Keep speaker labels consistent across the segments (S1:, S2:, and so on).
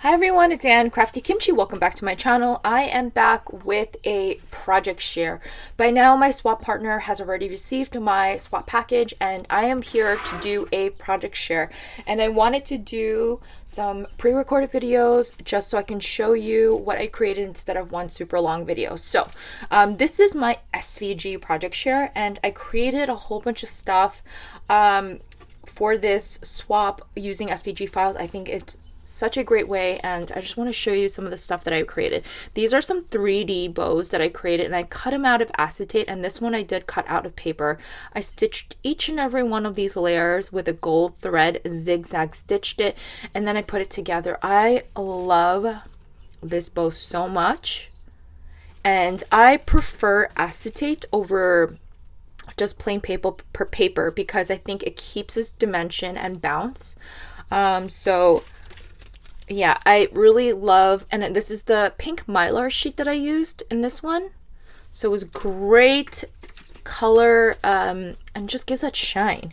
S1: Hi everyone, it's Anne, Crafty Kimchi. Welcome back to my channel. I am back with a project share. By now my swap partner has already received my swap package and I am here to do a project share. And I wanted to do some pre-recorded videos just so I can show you what I created instead of one super long video. So this is my SVG project share and I created a whole bunch of stuff for this swap using SVG files. I think it's such a great way, and I just want to show you some of the stuff that I created. These are some 3D bows that I created, and I cut them out of acetate, and this one I did cut out of paper. I stitched each and every one of these layers with a gold thread, zigzag stitched it, and then I put it together. I love this bow so much, and I prefer acetate over just plain paper because I think it keeps its dimension and bounce. So yeah, I really love, and this is the pink mylar sheet that I used in this one. So it was great color and just gives that shine.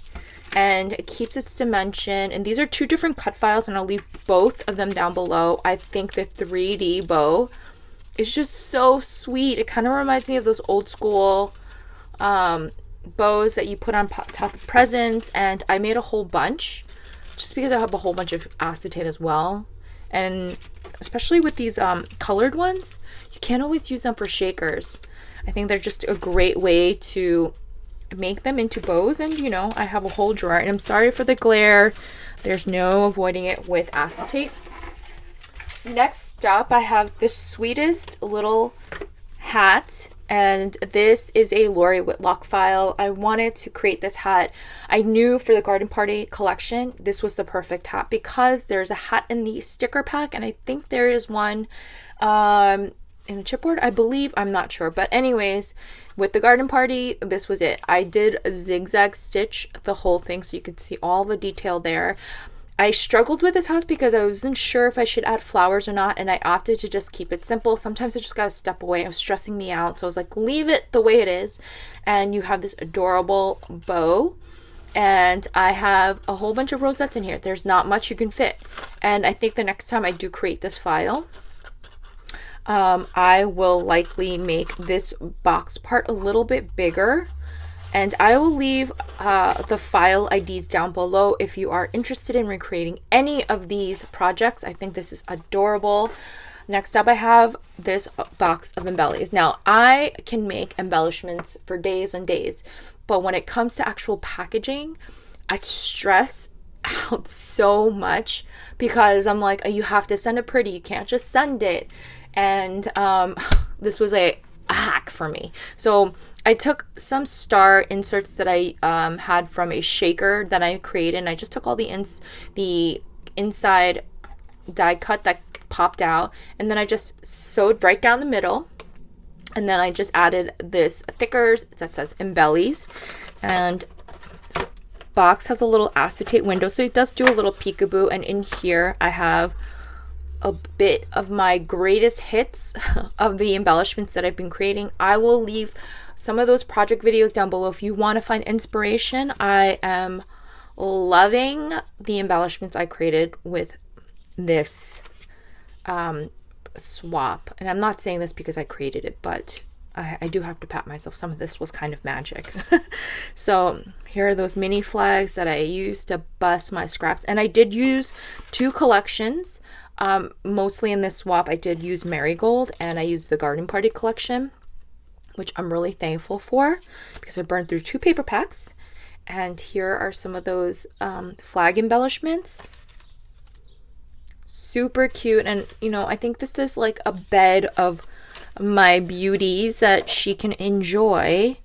S1: And it keeps its dimension. And these are two different cut files, and I'll leave both of them down below. I think the 3D bow is just so sweet. It kind of reminds me of those old school bows that you put on top of presents. And I made a whole bunch just because I have a whole bunch of acetate as well. And especially with these colored ones, you can't always use them for shakers. I think they're just a great way to make them into bows. And you know, I have a whole drawer, and I'm sorry for the glare. There's no avoiding it with acetate. Next up, I have the sweetest little hat. And this is a Lori Whitlock file. I wanted to create this hat. I knew for the garden party collection, this was the perfect hat because there's a hat in the sticker pack, and I think there is one in a chipboard, I believe. I'm not sure. But anyways, with the garden party, this was it. I did a zigzag stitch the whole thing so you could see all the detail there. I struggled with this house because I wasn't sure if I should add flowers or not, and I opted to just keep it simple. Sometimes I just gotta step away. It was stressing me out, so I was like, leave it the way it is. And you have this adorable bow, and I have a whole bunch of rosettes in here. There's not much you can fit, and I think the next time I do create this file, I will likely make this box part a little bit bigger. And I will leave the file IDs down below if you are interested in recreating any of these projects. I think this is adorable. Next up, I have this box of embellies. Now, I can make embellishments for days and days, but when it comes to actual packaging, I stress out so much because I'm like, you have to send it pretty. You can't just send it. And this was a hack for me. So I took some star inserts that I had from a shaker that I created, and I just took all the inside die cut that popped out, and then I just sewed right down the middle, and then I just added this thickers that says embellies. And this box has a little acetate window, so it does do a little peekaboo, and in here I have a bit of my greatest hits of the embellishments that I've been creating. I will leave some of those project videos down below if you want to find inspiration. I am loving the embellishments I created with this swap. And I'm not saying this because I created it, but I do have to pat myself. Some of this was kind of magic. So here are those mini flags that I used to bust my scraps. And I did use two collections. Mostly in this swap, I did use Marigold, and I used the Garden Party collection, which I'm really thankful for because I burned through 2 paper packs. And here are some of those flag embellishments. Super cute. And, you know, I think this is like a bed of my beauties that she can enjoy.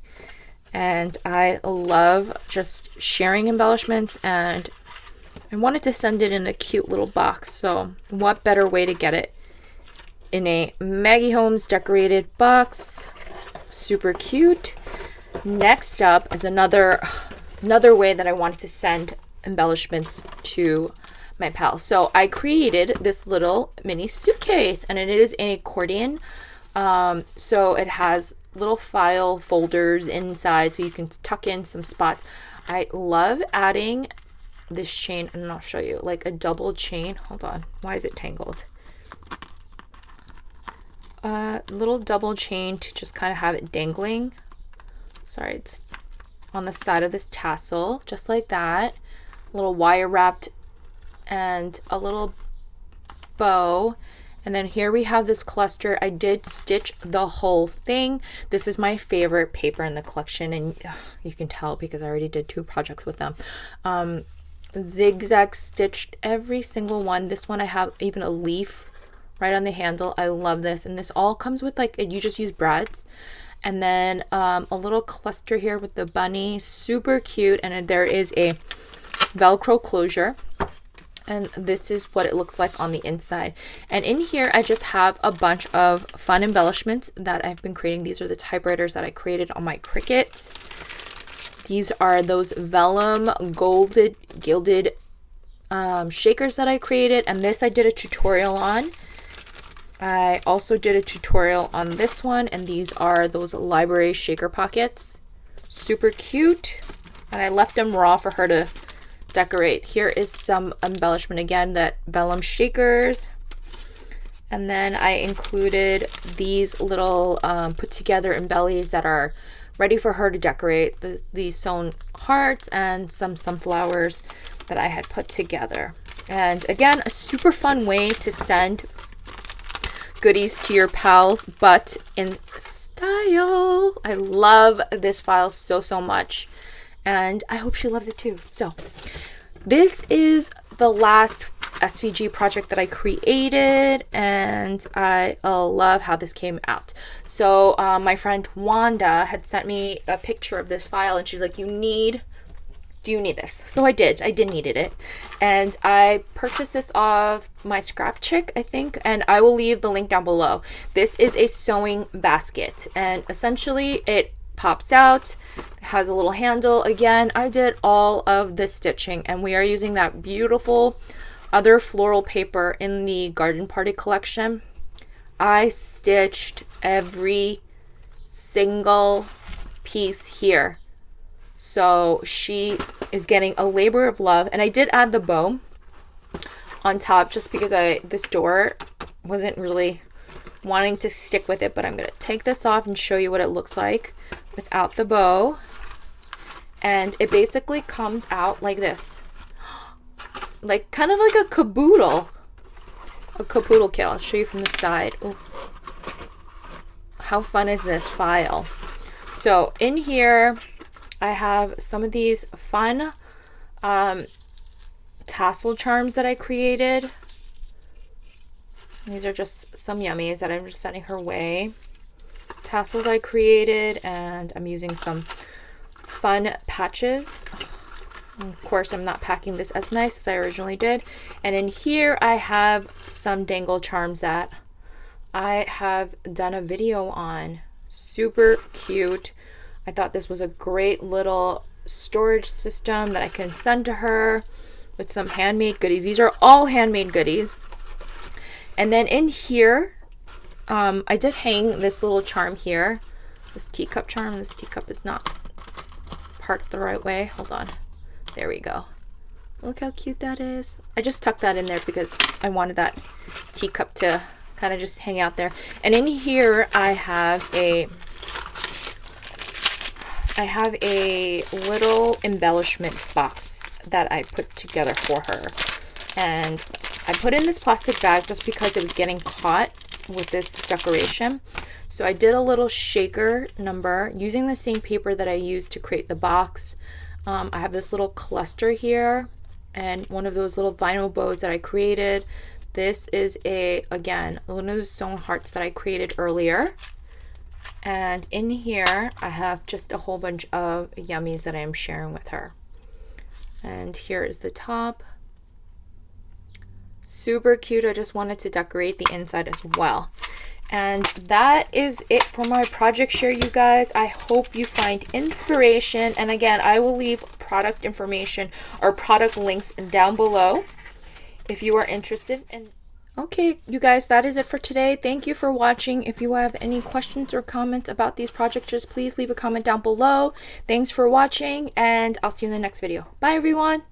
S1: And I love just sharing embellishments, and I wanted to send it in a cute little box, so what better way to get it in a Maggie Holmes decorated box. Super cute. Next up is another way that I wanted to send embellishments to my pal. So I created this little mini suitcase, and it is an accordion. So it has little file folders inside so you can tuck in some spots. I love adding this chain, and I'll show you, like a double chain. Hold on, why is it tangled? Little double chain to just kind of have it dangling. Sorry, it's on the side of this tassel, just like that. A little wire wrapped and a little bow. And then here we have this cluster. I did stitch the whole thing. This is my favorite paper in the collection, and you can tell because I already did 2 projects with them. Zigzag stitched every single one. This one I have even a leaf right on the handle. I love this, and this all comes with, like, you just use brads. And then a little cluster here with the bunny, super cute. And there is a Velcro closure, and this is what it looks like on the inside. And in here I just have a bunch of fun embellishments that I've been creating. These are the typewriters that I created on my Cricut. These are those vellum gilded shakers that I created, and this I did a tutorial on. I also did a tutorial on this one, and these are those library shaker pockets. Super cute, and I left them raw for her to decorate. Here is some embellishment again, that vellum shakers, and then I included these little put together embellies that are ready for her to decorate. These sewn hearts and some sunflowers that I had put together. And again, a super fun way to send goodies to your pals, but in style. I love this file so much, and I hope she loves it too. So this is the last SVG project that I created, and I love how this came out. So my friend Wanda had sent me a picture of this file, and she's like, do you need this? So I did needed it, and I purchased this off my Scrap Chick, I think, and I will leave the link down below. This is a sewing basket, and essentially it pops out, has a little handle. Again, I did all of the stitching, and we are using that beautiful other floral paper in the Garden Party collection. I stitched every single piece here, so she is getting a labor of love. And I did add the bow on top just because this door wasn't really wanting to stick with it, but I'm gonna take this off and show you what it looks like without the bow. And it basically comes out like this, like kind of like a caboodle kit. I'll show you from the side. Ooh. How fun is this file? So in here I have some of these fun tassel charms that I created. These are just some yummies that I'm just sending her way. Tassels I created, and I'm using some fun patches. Of course, I'm not packing this as nice as I originally did. And in here I have some dangle charms that I have done a video on. Super cute. I thought this was a great little storage system that I can send to her with some handmade goodies. These are all handmade goodies. And then in here, I did hang this little charm here. This teacup charm. This teacup is not parked the right way. Hold on. There we go. Look how cute that is. I just tucked that in there because I wanted that teacup to kind of just hang out there. And in here I have a little embellishment box that I put together for her. And I put in this plastic bag just because it was getting caught with this decoration. So I did a little shaker number using the same paper that I used to create the box. I have this little cluster here and one of those little vinyl bows that I created. This is again, one of those sewn hearts that I created earlier. And in here I have just a whole bunch of yummies that I am sharing with her. And here is the top. Super cute. I just wanted to decorate the inside as well. And that is it for my project share, you guys. I hope you find inspiration. And again, I will leave product information or product links down below if you are interested. And okay, you guys, that is it for today. Thank you for watching. If you have any questions or comments about these projects, just please leave a comment down below. Thanks for watching, and I'll see you in the next video. Bye, everyone.